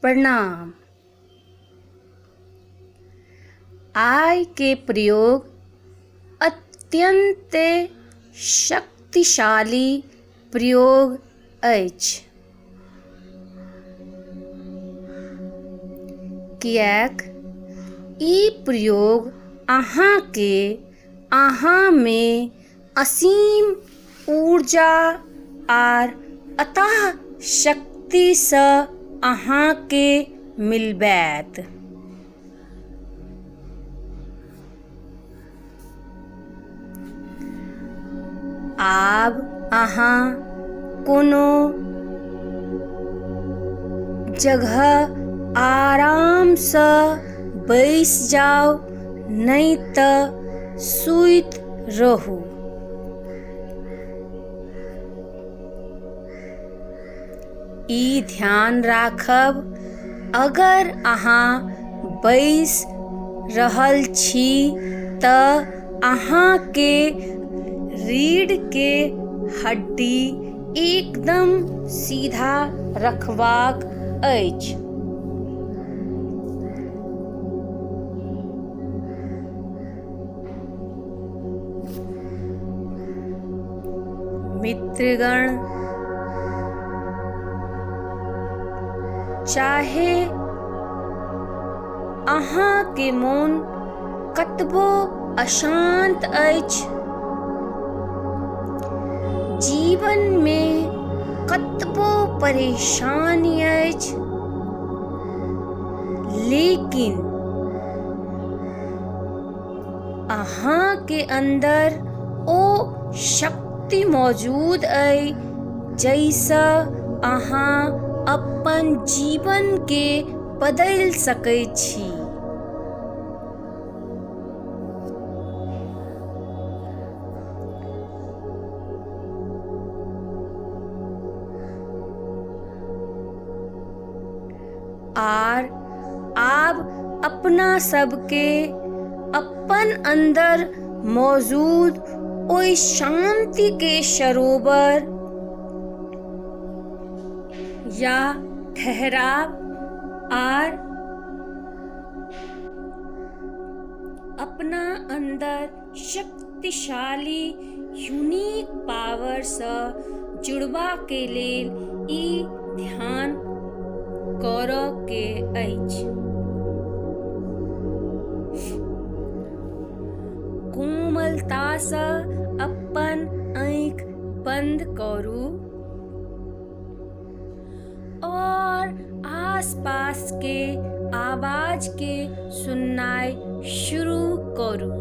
प्रणाम। आय के प्रयोग अत्यंत शक्तिशाली प्रयोग अछि, किएक ई प्रयोग अहाँमे असीम ऊर्जा आर अथाह शक्तिसँ अहाँके मिलबैत। आब अहाँ कोनो जगह आरामसँ बैसि जाउ, नहि तऽ सुति रहू। ई ध्यान राखब, अगर अहाँ बैसि रहल छी तऽ अहाँके रीढ़ के हड्डी एकदम सीधा रखबाक अछि। मित्रगण, चाहे अहाँके मोन कतबो अशांत अछि, जीवनमे कतबो परेशानी अछि, लेकिन अहाँके अंदर ओ शक्ति मौजूद अछि जाहिसँ अहाँ अपन जीवनके बदलि सकैत छी। आर आब अपना सबके अपन अंदर मौजूद ओइ शांति के सरोवर या ठहराव आर अपना अंदर शक्तिशाली यूनिक पावरसँ जुड़बाके लेल ई ध्यान करऽके अछि। कोमलतासँ अपन आँखि बंद करू और आसपास के आवाज के सुननाइ शुरू करू।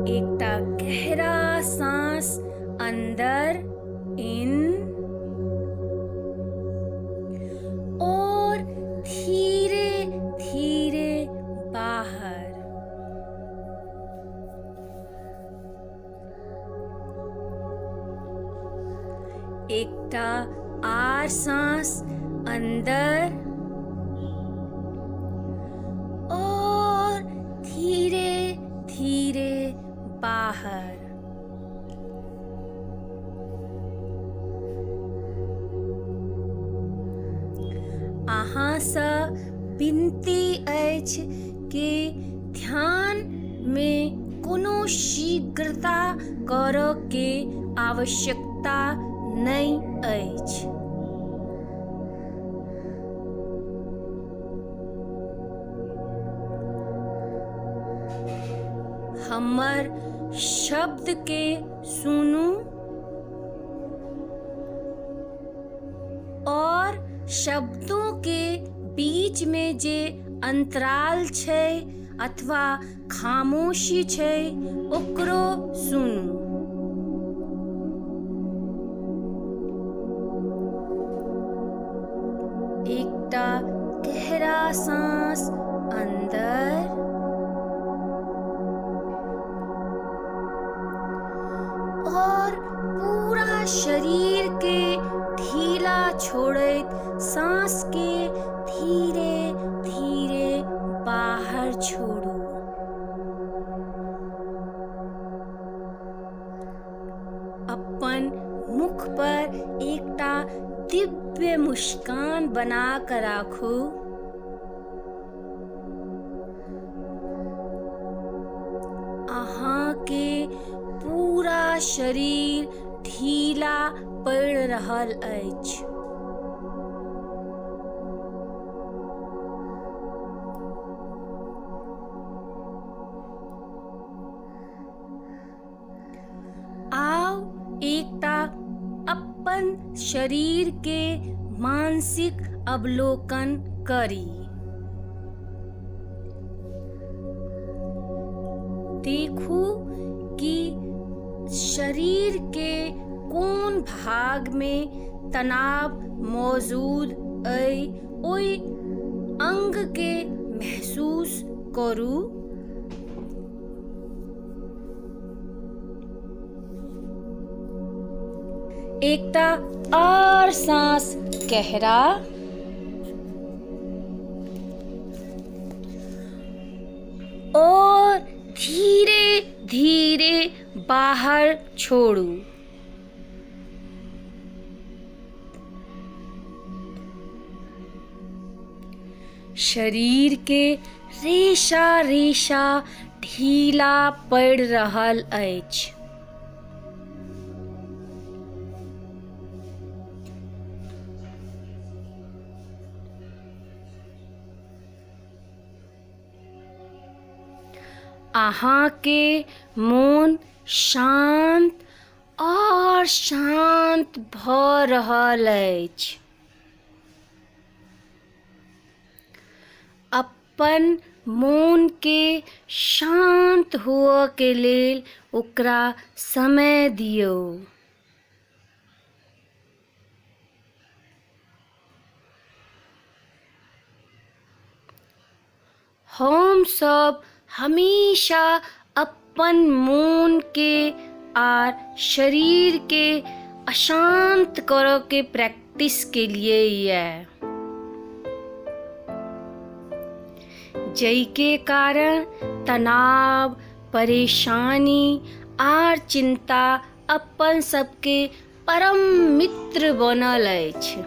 एकटा गहरा सांस अंदर इन और धीरे धीरे बाहर। एकटा आर सांस अंदर और धीरे धीरे बाहर। अहाँसँ विनती अछि कि ध्यानमे कोनो शीघ्रता करऽके आवश्यकता नहि अछि। हमर शब्दके सुनू और शब्दों के बीच में जे अंतराल छै अथवा खामोशी छै ओकरो सुनू। एकटा गहरा सांस अंदर और पूरा शरीर के ढीला छोड़ैत सांस के धीरे धीरे बाहर छोड़ू। अपन मुख पर एकटा दिव्य मुस्कान बना कर राखू। अहाँ के पूरा शरीर ढीला पड़ि रहल अछि। आओ एकटा अपन शरीर के मानसिक अवलोकन करी। देखू कि शरीर के कोन भाग में तनाव मौजूद अइ, ओइ अंग के महसूस करू। एकटा और सांस गहरा और धीरे धीरे बाहर छोड़ू। शरीर के रेशा रेशा ढीला पड़ि रहल अछि। अहाँ के मोन शांत और शांत भ रहल अछि। अपन मोन के शांत हुअ के लेल ओकरा समय दियौ। हम सब हमेशा अपन मन के और शरीर के अशांत करो के प्रैक्टिस के लिए है, जई के कारण तनाव, परेशानी और चिंता अपन सबके परम मित्र बनल अछि।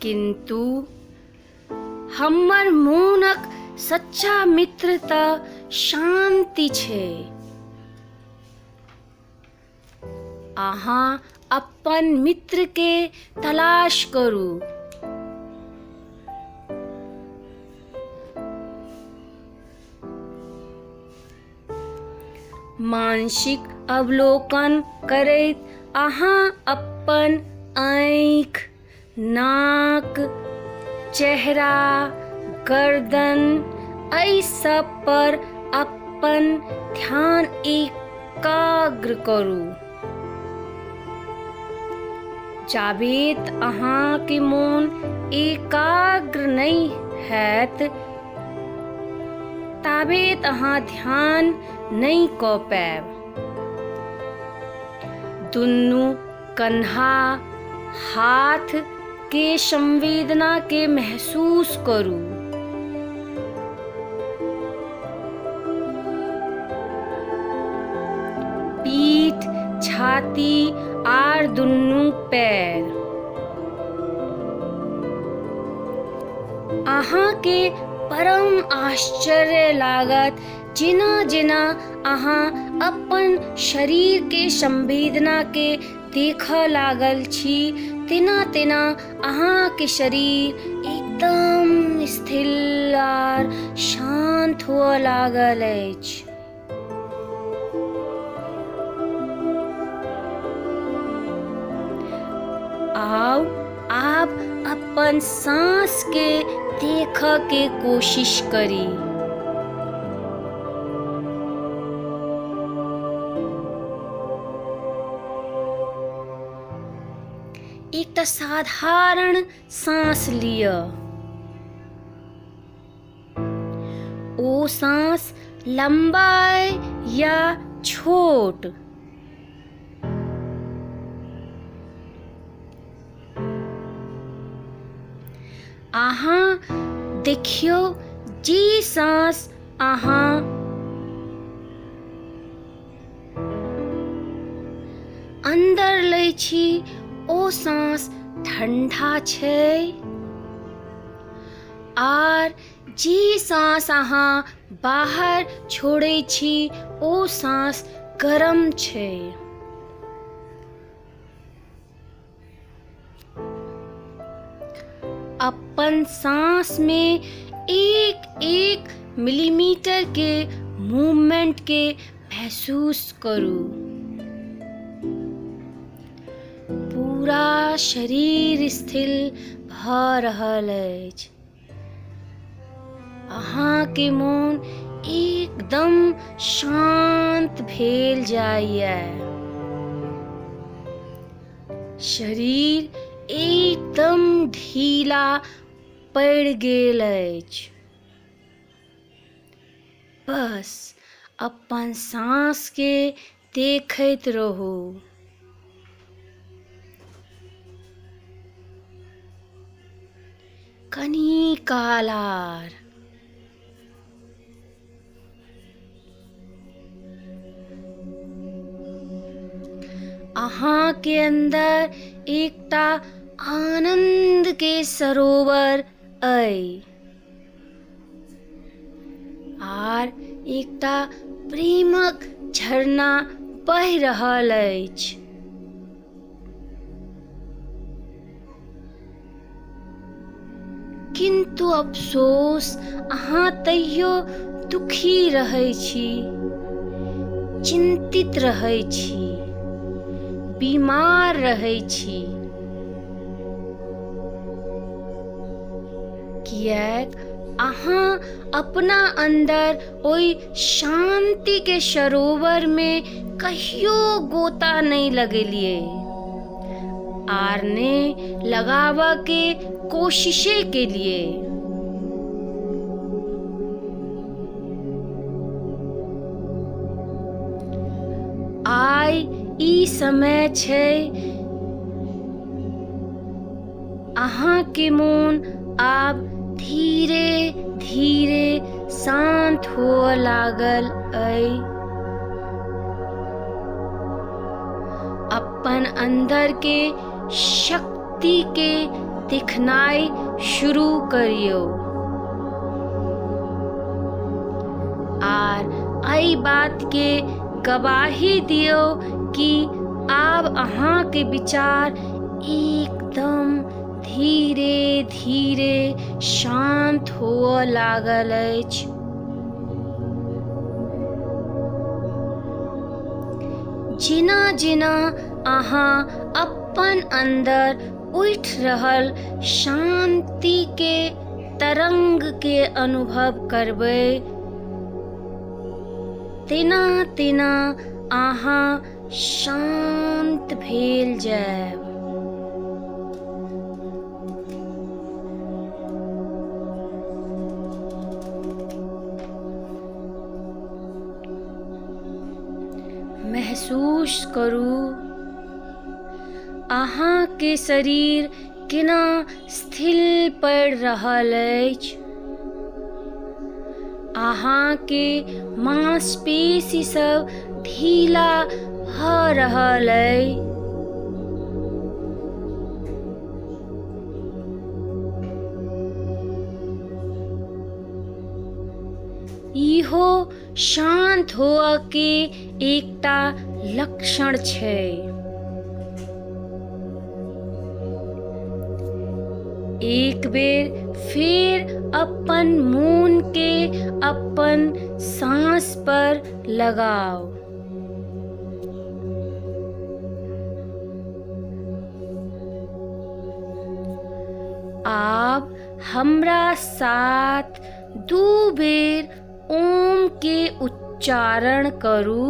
किंतु हमर मोनक सच्चा मित्र त शांति छै। अहाँ अपन मित्र के तलाश करू। मानसिक अवलोकन करैत अहाँ अपन आँखि, नाक, चेहरा, गर्दन एहि सब पर अपन ध्यान एकाग्र करू। जाबेत अहाँ के मोन एकाग्र नहीं हैत, ताबेत अहाँ ध्यान नहीं क पाएब। दुनू कंधा, हाथ के संवेदना के महसूस करू। पीठ, छाती आर दुनू पैर। अहाँ के परम आश्चर्य लागत जेना जेना अहाँ अपन शरीर के संवेदना के देख लागल छी, तेना तेना अहाँ के शरीर एकदम स्थिर और शांत हुआ लागल अछि। आओ आप अपन सांस के देख के कोशिश करी। एक साधारण सांस लिया। ओ सांस लंबा या छोट, अहाँ देखियो जे सांस अहाँ अंदर लै छी ओ सांस ठंडा छै, आर जे सांस अहाँ बाहर छोड़ै छी ओ सांस गरम छै। अपन सांस में एक एक मिलीमीटर के मूवमेंट के महसूस करू। पूरा शरीर स्थिर भ रहल अछि। अहाँ के मोन एकदम शांत भेल जाइए। शरीर एकदम ढीला पड़ गेल अछि। बस अपन सांस के देखैत रहू। कनी काल आर। अहाँ के अंदर एकटा आनंद के सरोवर अइ, आर एकटा प्रेमक झरना बहि रहल अछि। किंतु अफसोस अहाँ तैयो दुखी रहै छी, चिंतित रहै छी, बीमार रहै छी। किएक अहाँ अपना अंदर ओइ शांति के सरोवर में कहियो गोता नहीं लगेलिए, आर ने लगावा के कोशिशे के लिए। आइ ई समय छै अहाँ के मोन आब धीरे धीरे शांत हुअ लागल अइ। अपन अंदर के शक्ति के दिखनाइ शुरू करियो, आर एहि बात के गवाही दियो कि आब अहाँ के विचार एकदम धीरे धीरे शांत हुअ लागल अछि। जेना जेना अहाँ अपन अंदर उठि रहल शांति के तरंग के अनुभव करबै, तेना तेना अहाँ शांत भेल जायब। महसूस करू अहाँ के शरीर केना स्थिर पड़ि रहल अछि। अहाँ के मांसपेशी सब ढीला भ रहल अइ। इहो शांत होअ के एकटा लक्षण छै। एक बेर फिर अपन मोन के अपन सांस पर लगाओ। आप हमरा साथ 2 बेर ओम के उच्चारण करू।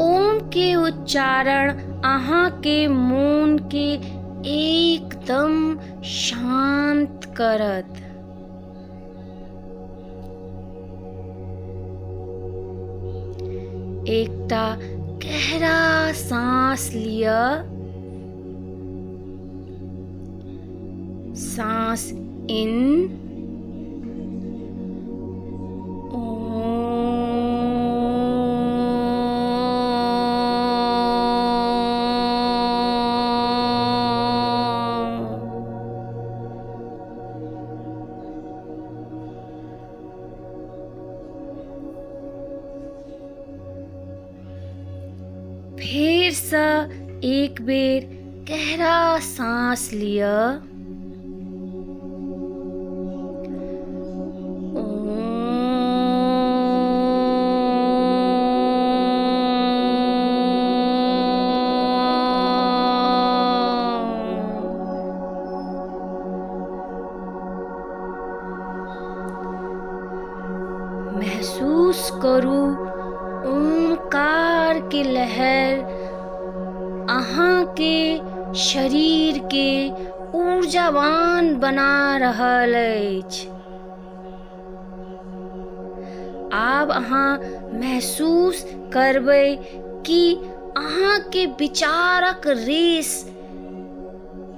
ओम के उच्चारण अहाँ के मोन के एकदम शांत करत। एकटा गहरा सांस लिया। सांस इन, फेर सँ एक बेर गहरा सांस लिअ। महसूस करू ओंकार के लहर अहाँके शरीर के ऊर्जावान बना रहल अछि। आब अहाँ महसूस करबै कि अहाँके विचारक रेस,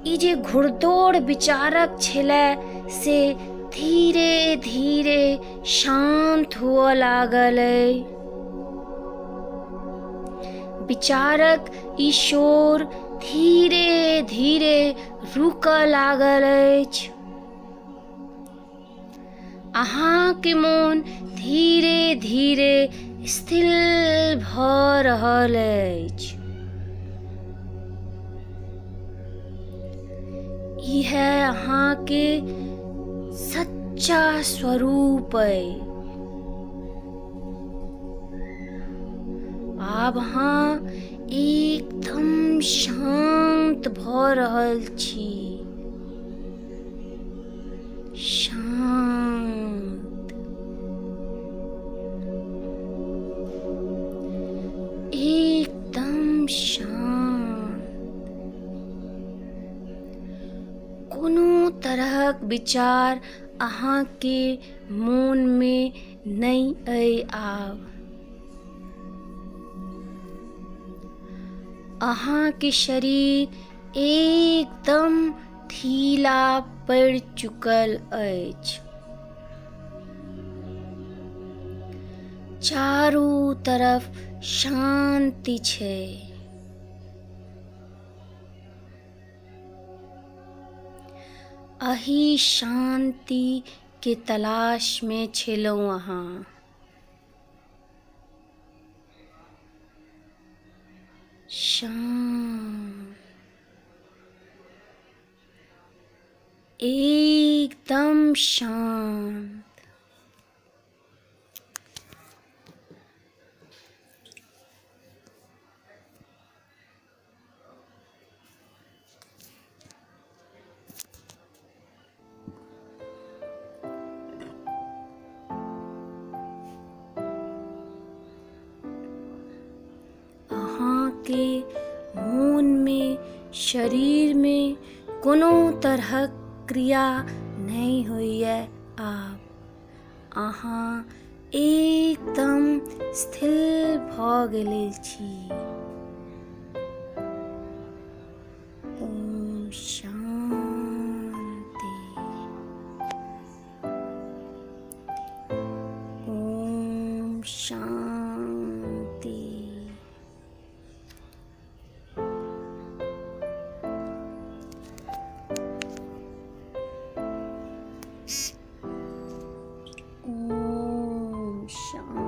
ई जे घुड़दौड़ विचारक छलै से धीरे धीरे शांत हुअ लागल अइ। विचारक ई शोर धीरे धीरे रुकऽ लागल अछि। अहाँके मोन धीरे धीरे स्थिर भऽ रहल अछि। यह अहाँके सच्चा स्वरूप अइ। आब अहाँ एकदम शांत भऽ रहल छी। शांत, एकदम शांत। कोनो तरहक विचार अहाँके मोन में नहि अइ। आब अहाँके शरीर एकदम ढीला पड़ि चुकल अछि। चारू तरफ शांति छै। अही शांति के तलाश में छलहुँ अहाँ। शांत, एकदम शांत। अहाँके मोन में, शरीर में कोनो तरहक क्रिया नहीं होइए। आब अहाँ एकदम स्थिर भऽ गेल छी। ओम शांति। ओम शांति। ओम शांति।